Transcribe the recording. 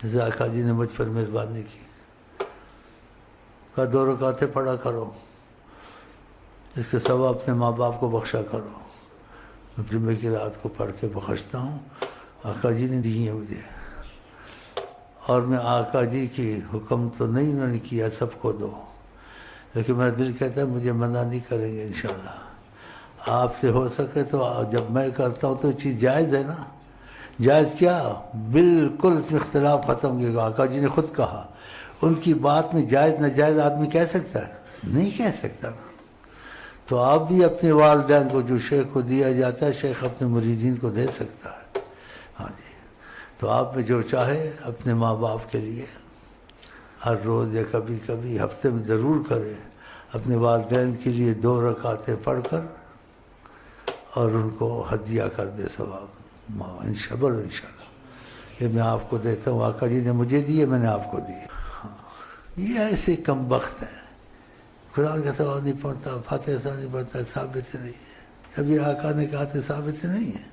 جیسے آقا جی نے مجھ پر مہربانی کی، کہا 2 رکعتیں پڑھا کرو، اس کے سوا اپنے ماں باپ کو بخشا کرو۔ میں جمعے کی رات کو پڑھ کے بخشتا ہوں، آقا جی نے دی ہیں مجھے، اور میں آقا جی کی حکم تو نہیں انہوں نے کیا سب کو دو، لیکن میرا دل کہتا ہے مجھے منع نہیں کریں گے انشاءاللہ۔ آپ سے ہو سکے تو جب میں کرتا ہوں تو یہ چیز جائز ہے نا، جائز کیا، بالکل اس میں اختلاف ختم کیا۔ آقا جی نے خود کہا، ان کی بات میں جائز ناجائز آدمی کہہ سکتا ہے؟ نہیں کہہ سکتا نا۔ تو آپ بھی اپنے والدین کو جو شیخ کو دیا جاتا ہے، شیخ اپنے مریدین کو دے سکتا ہے۔ ہاں جی، تو آپ میں جو چاہے اپنے ماں باپ کے لیے ہر روز یا کبھی کبھی ہفتے میں ضرور کرے، اپنے والدین کے لیے 2 رکعتیں پڑھ کر اور ان کو ہدیہ کر دے ثواب، انشاءاللہ۔ یہ میں آپ کو دیتا ہوں، آقا جی نے مجھے دیے، میں نے آپ کو دیے۔ ہاں، یہ ایسے کم بخت ہیں، قرآن کا ثواب نہیں پڑھتا، فاتحہ ثواب نہیں پڑھتا، ثابت نہیں ہے۔ ابھی آقا نے کہا تھا ثابت نہیں ہے۔